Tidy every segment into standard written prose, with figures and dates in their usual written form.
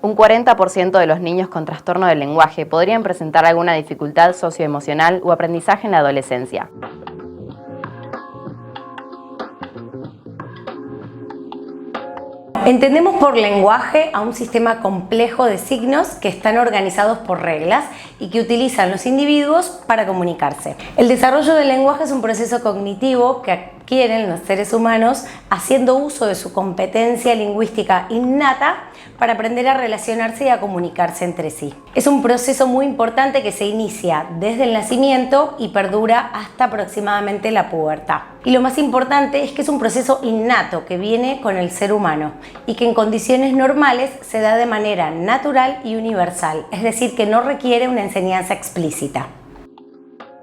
Un 40% de los niños con trastorno del lenguaje podrían presentar alguna dificultad socioemocional o aprendizaje en la adolescencia. Entendemos por lenguaje a un sistema complejo de signos que están organizados por reglas y que utilizan los individuos para comunicarse. El desarrollo del lenguaje es un proceso cognitivo que adquieren los seres humanos haciendo uso de su competencia lingüística innata para aprender a relacionarse y a comunicarse entre sí. Es un proceso muy importante que se inicia desde el nacimiento y perdura hasta aproximadamente la pubertad. Y lo más importante es que es un proceso innato que viene con el ser humano y que en condiciones normales se da de manera natural y universal, es decir, que no requiere una enseñanza explícita.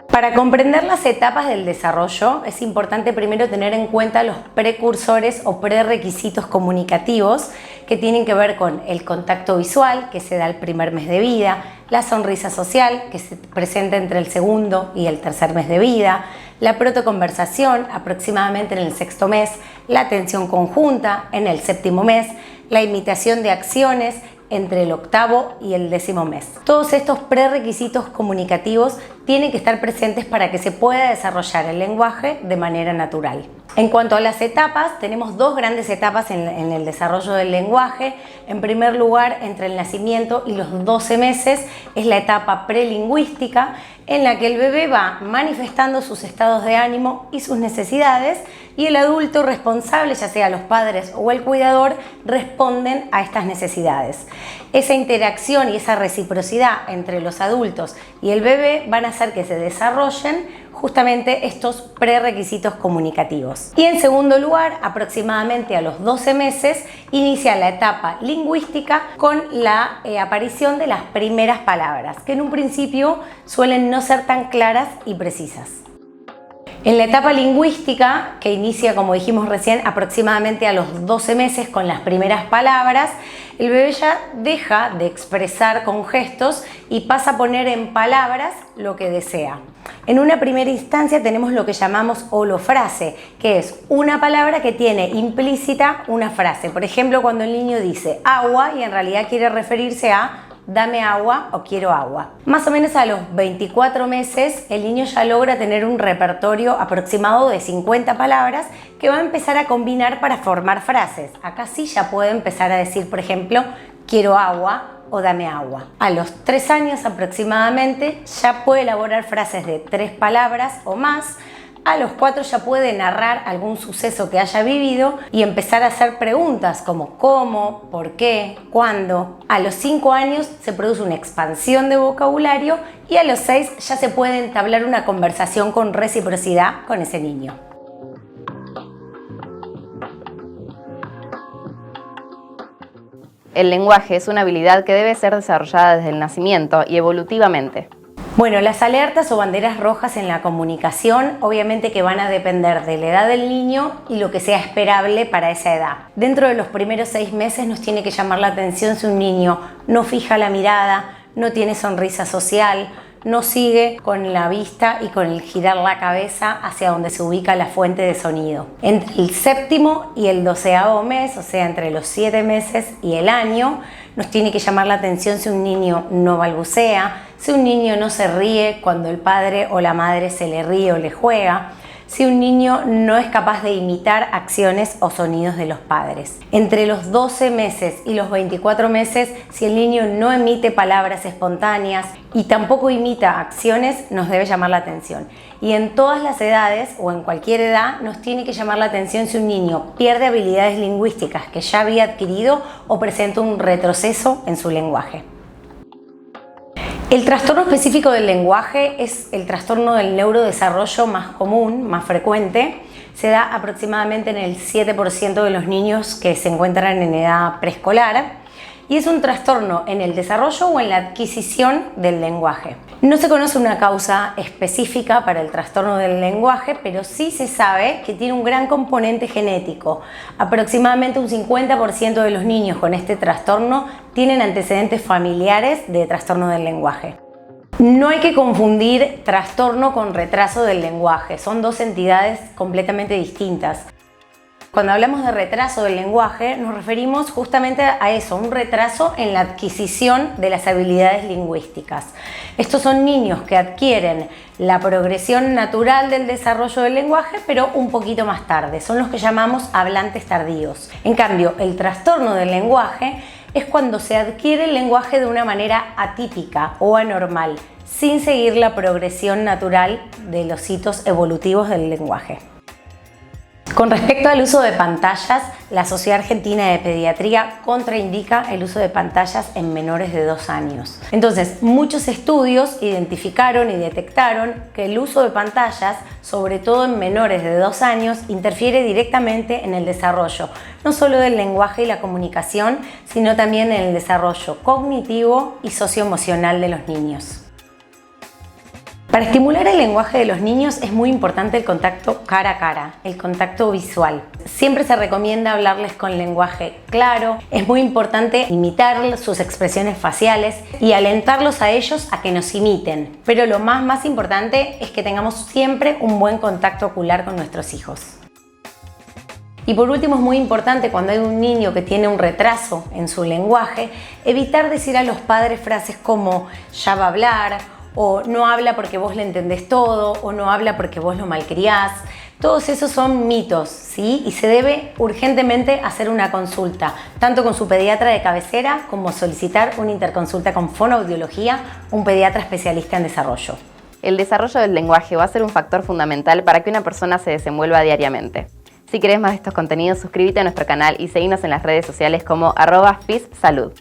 Para comprender las etapas del desarrollo es importante primero tener en cuenta los precursores o prerequisitos comunicativos que tienen que ver con el contacto visual, que se da el primer mes de vida, la sonrisa social, que se presenta entre el segundo y el tercer mes de vida, la protoconversación aproximadamente en el sexto mes, la atención conjunta en el séptimo mes, la imitación de acciones entre el octavo y el décimo mes. Todos estos prerequisitos comunicativos tienen que estar presentes para que se pueda desarrollar el lenguaje de manera natural. En cuanto a las etapas, tenemos dos grandes etapas en el desarrollo del lenguaje. En primer lugar, entre el nacimiento y los 12 meses es la etapa prelingüística, en la que el bebé va manifestando sus estados de ánimo y sus necesidades, y el adulto responsable, ya sea los padres o el cuidador, responden a estas necesidades. Esa interacción y esa reciprocidad entre los adultos y el bebé van a hacer que se desarrollen justamente estos prerequisitos comunicativos. Y en segundo lugar, aproximadamente a los 12 meses, inicia la etapa lingüística con la aparición de las primeras palabras, que en un principio suelen no ser tan claras y precisas. En la etapa lingüística, que inicia, como dijimos recién, aproximadamente a los 12 meses con las primeras palabras, el bebé ya deja de expresar con gestos y pasa a poner en palabras lo que desea. En una primera instancia tenemos lo que llamamos holofrase, que es una palabra que tiene implícita una frase. Por ejemplo, cuando el niño dice agua y en realidad quiere referirse a dame agua o quiero agua. Más o menos a los 24 meses el niño ya logra tener un repertorio aproximado de 50 palabras que va a empezar a combinar para formar frases. Acá sí ya puede empezar a decir, por ejemplo, quiero agua o dame agua. A los 3 años aproximadamente ya puede elaborar frases de 3 palabras o más. A los 4 ya puede narrar algún suceso que haya vivido y empezar a hacer preguntas como ¿cómo?, ¿por qué?, ¿cuándo? A los 5 años se produce una expansión de vocabulario y a los 6 ya se puede entablar una conversación con reciprocidad con ese niño. El lenguaje es una habilidad que debe ser desarrollada desde el nacimiento y evolutivamente. Bueno, las alertas o banderas rojas en la comunicación obviamente que van a depender de la edad del niño y lo que sea esperable para esa edad. Dentro de los primeros 6 meses nos tiene que llamar la atención si un niño no fija la mirada, no tiene sonrisa social, no sigue con la vista y con el girar la cabeza hacia donde se ubica la fuente de sonido. Entre el séptimo y el 12º mes, o sea, entre los 7 meses y el año, nos tiene que llamar la atención si un niño no balbucea, si un niño no se ríe cuando el padre o la madre se le ríe o le juega, si un niño no es capaz de imitar acciones o sonidos de los padres. Entre los 12 meses y los 24 meses, si el niño no emite palabras espontáneas y tampoco imita acciones, nos debe llamar la atención. Y en todas las edades o en cualquier edad nos tiene que llamar la atención si un niño pierde habilidades lingüísticas que ya había adquirido o presenta un retroceso en su lenguaje. El trastorno específico del lenguaje es el trastorno del neurodesarrollo más común, más frecuente. Se da aproximadamente en el 7% de los niños que se encuentran en edad preescolar y es un trastorno en el desarrollo o en la adquisición del lenguaje. No se conoce una causa específica para el trastorno del lenguaje, pero sí se sabe que tiene un gran componente genético. Aproximadamente un 50% de los niños con este trastorno tienen antecedentes familiares de trastorno del lenguaje. No hay que confundir trastorno con retraso del lenguaje, son dos entidades completamente distintas. Cuando hablamos de retraso del lenguaje, nos referimos justamente a eso, un retraso en la adquisición de las habilidades lingüísticas. Estos son niños que adquieren la progresión natural del desarrollo del lenguaje, pero un poquito más tarde. Son los que llamamos hablantes tardíos. En cambio, el trastorno del lenguaje es cuando se adquiere el lenguaje de una manera atípica o anormal, sin seguir la progresión natural de los hitos evolutivos del lenguaje. Con respecto al uso de pantallas, la Sociedad Argentina de Pediatría contraindica el uso de pantallas en menores de 2 años. Entonces, muchos estudios identificaron y detectaron que el uso de pantallas, sobre todo en menores de 2 años, interfiere directamente en el desarrollo, no solo del lenguaje y la comunicación, sino también en el desarrollo cognitivo y socioemocional de los niños. Para estimular el lenguaje de los niños es muy importante el contacto cara a cara, el contacto visual. Siempre se recomienda hablarles con lenguaje claro, es muy importante imitar sus expresiones faciales y alentarlos a ellos a que nos imiten. Pero lo más importante es que tengamos siempre un buen contacto ocular con nuestros hijos. Y por último, es muy importante cuando hay un niño que tiene un retraso en su lenguaje, evitar decir a los padres frases como ya va a hablar, o no habla porque vos le entendés todo, o no habla porque vos lo malcriás. Todos esos son mitos, ¿sí? Y se debe urgentemente hacer una consulta, tanto con su pediatra de cabecera como solicitar una interconsulta con fonoaudiología, un pediatra especialista en desarrollo. El desarrollo del lenguaje va a ser un factor fundamental para que una persona se desenvuelva diariamente. Si querés más de estos contenidos, suscríbete a nuestro canal y seguinos en las redes sociales como @FISSalud.